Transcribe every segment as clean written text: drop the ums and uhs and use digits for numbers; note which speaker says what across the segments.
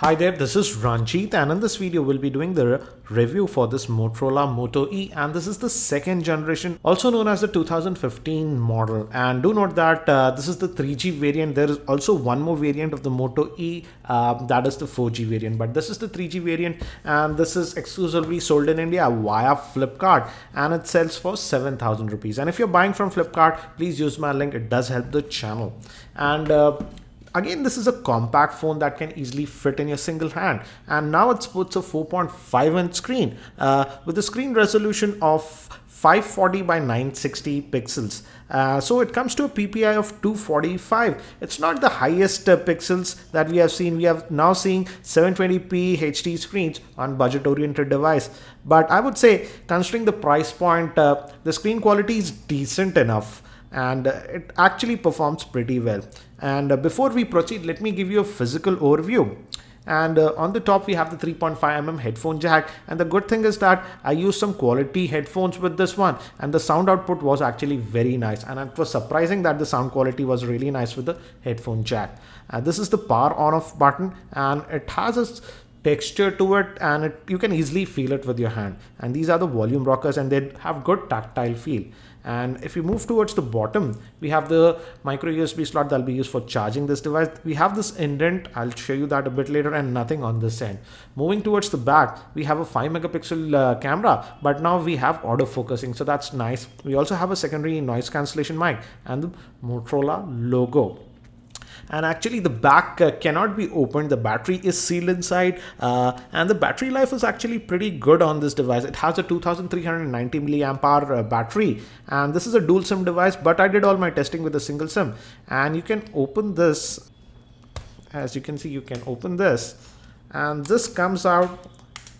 Speaker 1: Hi there, this is Ranjit, and in this video we'll be doing the review for this Motorola Moto E, and this is the second generation, also known as the 2015 model. And do note that this is the 3G variant. There is also one more variant of the Moto E, that is the 4G variant, but this is the 3G variant, and this is exclusively sold in India via Flipkart, and it sells for 7,000 rupees. And if you're buying from Flipkart, please use my link, it does help the channel. And again, this is a compact phone that can easily fit in your single hand, and now it sports a 4.5-inch screen with a screen resolution of 540 by 960 pixels. So it comes to a PPI of 245. It's not the highest pixels that we have seen. We have now seen 720p HD screens on budget-oriented device, but I would say, considering the price point, the screen quality is decent enough, and it actually performs pretty well. And before we proceed, let me give you a physical overview. And on the top we have the 3.5mm headphone jack, and the good thing is that I used some quality headphones with this one, and the sound output was actually very nice, and it was surprising that the sound quality was really nice with the headphone jack. This is the power on off button, and it has a texture to it, and you can easily feel it with your hand. And these are the volume rockers, and they have good tactile feel. And if you move towards the bottom, we have the micro USB slot that will be used for charging this device. We have this indent, I'll show you that a bit later, and nothing on this end. Moving towards the back, we have a 5 megapixel camera, but now we have autofocusing, so that's nice. We also have a secondary noise cancellation mic and the Motorola logo. And actually the back cannot be opened. The battery is sealed inside, and the battery life is actually pretty good on this device. It has a 2390 milliamp hour battery, and this is a dual SIM device, but I did all my testing with a single SIM. And you can open this. As you can see, you can open this, and this comes out,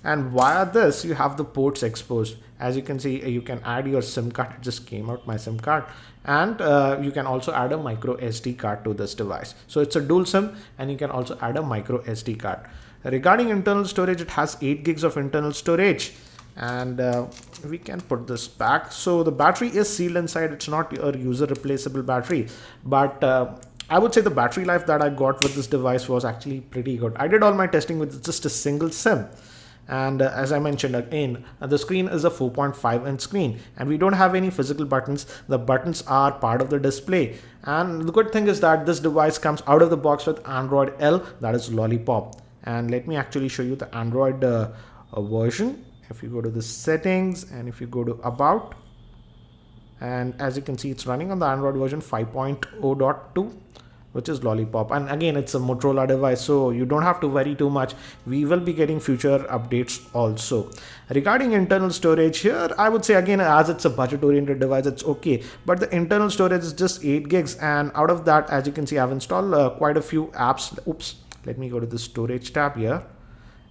Speaker 1: and via this you have the ports exposed. As you can see, you can add your SIM card. It just came out, my SIM card, and you can also add a micro SD card to this device. So it's a dual SIM, and you can also add a micro SD card. Regarding internal storage, it has 8 gigs of internal storage, and we can put this back. So the battery is sealed inside. It's not a user replaceable battery, but I would say the battery life that I got with this device was actually pretty good. I did all my testing with just a single SIM. And as I mentioned again, the screen is a 4.5-inch screen, and we don't have any physical buttons. The buttons are part of the display, and the good thing is that this device comes out of the box with Android L, that is Lollipop. And let me actually show you the Android version. If you go to the settings, and if you go to about, and as you can see, it's running on the Android version 5.0.2, which is Lollipop. And again, it's a Motorola device, so you don't have to worry too much. We will be getting future updates also. Regarding internal storage, here I would say, again, as it's a budget oriented device, it's okay, but the internal storage is just 8 gigs, and out of that, as you can see, I've installed quite a few apps. Oops, let me go to the storage tab here,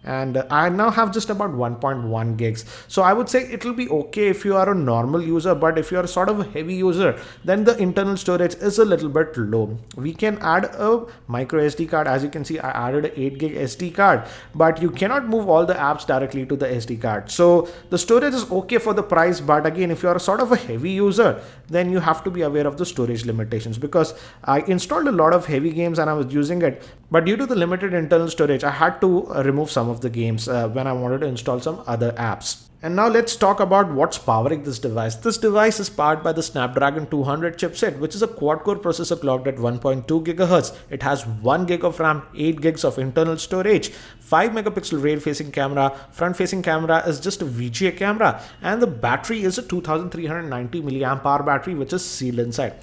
Speaker 1: and I now have just about 1.1 gigs. So I would say it will be okay if you are a normal user, but if you are sort of a heavy user, then the internal storage is a little bit low. We can add a micro SD card. As you can see, I added an 8 gig SD card, but you cannot move all the apps directly to the SD card. So the storage is okay for the price, but again, if you are sort of a heavy user, then you have to be aware of the storage limitations, because I installed a lot of heavy games and I was using it, but due to the limited internal storage, I had to remove some of the games when I wanted to install some other apps. And now let's talk about what's powering this device. This device is powered by the Snapdragon 200 chipset, which is a quad-core processor clocked at 1.2 GHz. It has 1 gig of RAM, 8 gigs of internal storage, 5 megapixel rear-facing camera, front-facing camera is just a VGA camera, and the battery is a 2390 milliamp hour battery, which is sealed inside.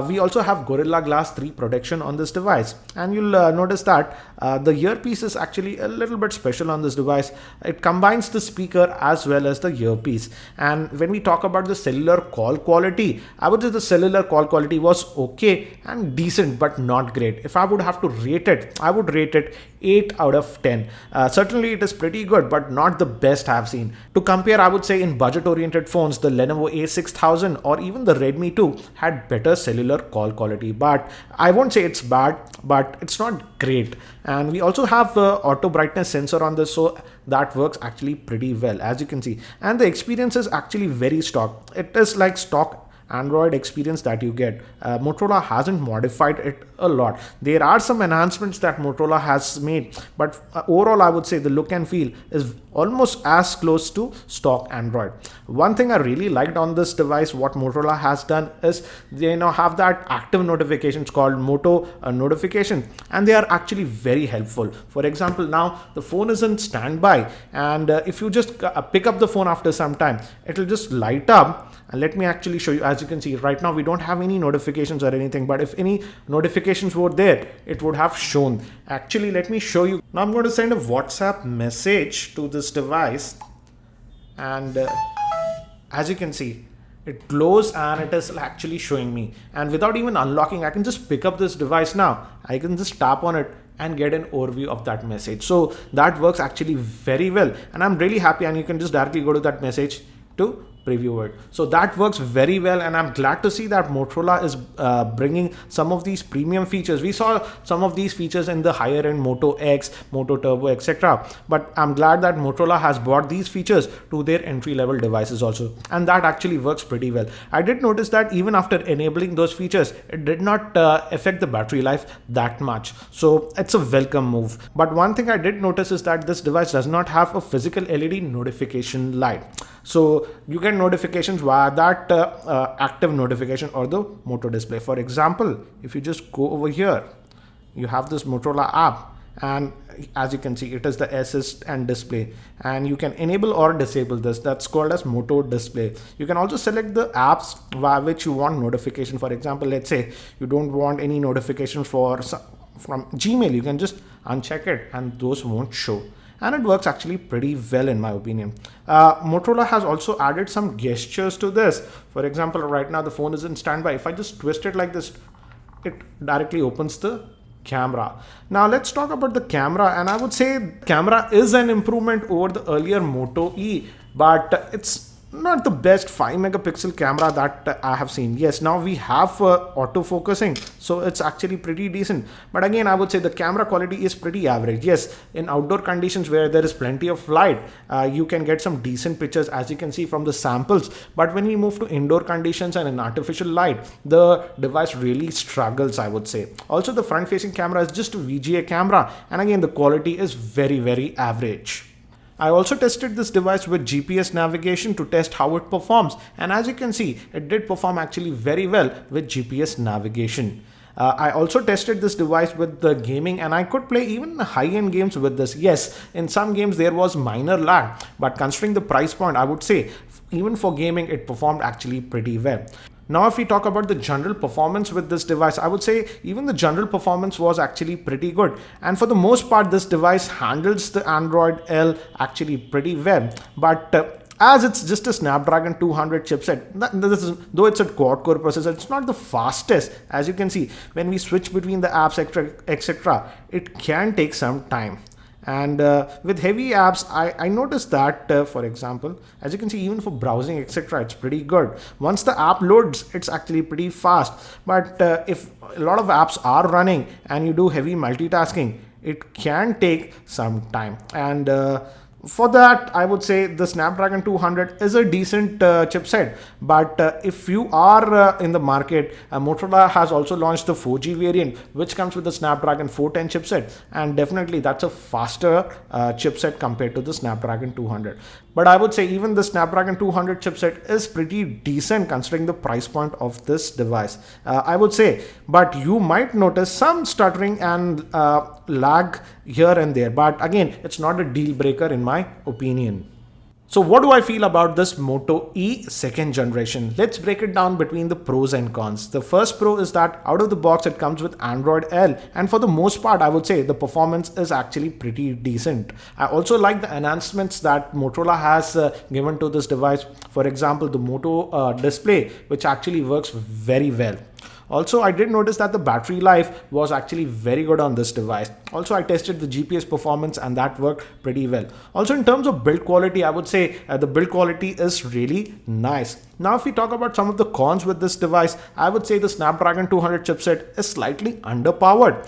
Speaker 1: We also have Gorilla Glass 3 protection on this device, and you'll notice that the earpiece is actually a little bit special on this device. It combines the speaker as well as the earpiece. And when we talk about the cellular call quality, I would say the cellular call quality was okay and decent, but not great. If I would have to rate it, I would rate it 8 out of 10. Certainly it is pretty good, but not the best I've seen. To compare, I would say in budget oriented phones, the Lenovo A6000 or even the Redmi 2 had better cellular call quality, but I won't say it's bad, but it's not great. And we also have auto brightness sensor on this, so that works actually pretty well, as you can see. And the experience is actually very stock. It is like stock Android experience that you get. Motorola hasn't modified it a lot. There are some enhancements that Motorola has made, but overall I would say the look and feel is almost as close to stock Android. One thing I really liked on this device, what Motorola has done is they now have that active notifications called Moto notification, and they are actually very helpful. For example, now the phone is in standby, and if you just pick up the phone after some time, it will just light up. And let me actually show you. As you can see right now, we don't have any notifications or anything, but if any notifications were there, it would have shown. Actually, let me show you. Now I'm going to send a WhatsApp message to this device, and as you can see, it glows and it is actually showing me. And without even unlocking, I can just pick up this device now. I can just tap on it and get an overview of that message. So that works actually very well, and I'm really happy. And you can just directly go to that message to preview it. So that works very well, and I'm glad to see that Motorola is bringing some of these premium features. We saw some of these features in the higher end Moto X, Moto Turbo, etc. But I'm glad that Motorola has brought these features to their entry level devices also, and that actually works pretty well. I did notice that even after enabling those features, it did not affect the battery life that much. So it's a welcome move. But one thing I did notice is that this device does not have a physical LED notification light. So you get notifications via that active notification or the Moto display. For example, if you just go over here, you have this Motorola app, and as you can see, it is the assist and display, and you can enable or disable this. That's called as Moto display. You can also select the apps via which you want notification. For example, let's say you don't want any notification from Gmail, you can just uncheck it and those won't show. And it works actually pretty well in my opinion. Motorola has also added some gestures to this. For example, right now the phone is in standby. If I just twist it like this, it directly opens the camera. Now let's talk about the camera, and I would say camera is an improvement over the earlier Moto E, but it's not the best 5 megapixel camera that I have seen. Yes, now we have autofocusing, so it's actually pretty decent. But again, I would say the camera quality is pretty average. Yes, in outdoor conditions where there is plenty of light, you can get some decent pictures, as you can see from the samples. But when we move to indoor conditions and in artificial light, the device really struggles, I would say. Also, the front facing camera is just a VGA camera, and again, the quality is very, very average. I also tested this device with GPS navigation to test how it performs, and as you can see, it did perform actually very well with GPS navigation. I also tested this device with the gaming, and I could play even high-end games with this. Yes, in some games there was minor lag, but considering the price point, I would say even for gaming it performed actually pretty well. Now, if we talk about the general performance with this device, I would say even the general performance was actually pretty good. And for the most part, this device handles the Android L actually pretty well. But as it's just a Snapdragon 200 chipset, though it's a quad-core processor, it's not the fastest. As you can see, when we switch between the apps, etc., it can take some time. And with heavy apps, I noticed that, for example, as you can see, even for browsing, etc., it's pretty good. Once the app loads, it's actually pretty fast. But if a lot of apps are running and you do heavy multitasking, it can take some time. And for that, I would say the Snapdragon 200 is a decent chipset. But if you are in the market, Motorola has also launched the 4G variant, which comes with the Snapdragon 410 chipset. And definitely that's a faster chipset compared to the Snapdragon 200. But I would say even the Snapdragon 200 chipset is pretty decent considering the price point of this device, I would say. But you might notice some stuttering and lag here and there. But again, it's not a deal breaker in my opinion. So what do I feel about this Moto E second generation? Let's break it down between the pros and cons. The first pro is that out of the box it comes with Android L, and for the most part I would say the performance is actually pretty decent. I also like the enhancements that Motorola has given to this device. For example, the Moto display, which actually works very well. Also, I did notice that the battery life was actually very good on this device. Also, I tested the GPS performance and that worked pretty well. Also, in terms of build quality, I would say the build quality is really nice. Now, if we talk about some of the cons with this device, I would say the Snapdragon 200 chipset is slightly underpowered.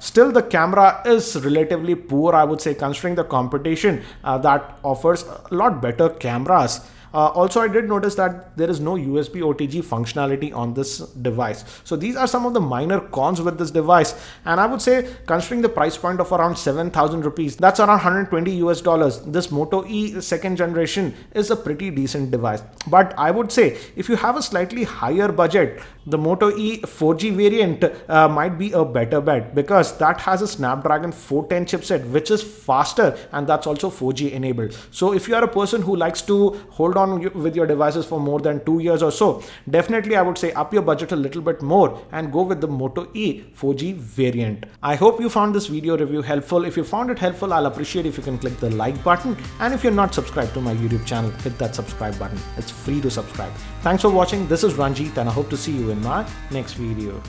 Speaker 1: Still, the camera is relatively poor, I would say, considering the competition that offers a lot better cameras. Also, I did notice that there is no USB OTG functionality on this device. So these are some of the minor cons with this device. And I would say, considering the price point of around 7,000 rupees, that's around 120 US dollars, this Moto E second generation is a pretty decent device. But I would say, if you have a slightly higher budget, the Moto E 4G variant might be a better bet, because that has a Snapdragon 410 chipset, which is faster, and that's also 4G enabled. So if you are a person who likes to hold on with your devices for more than 2 years or so, definitely I would say up your budget a little bit more and go with the Moto E 4G variant. I hope you found this video review helpful. If you found it helpful, I'll appreciate if you can click the like button, and if you're not subscribed to my YouTube channel, hit that subscribe button. It's free to subscribe. Thanks for watching. This is Ranjit, and I hope to see you in my next video.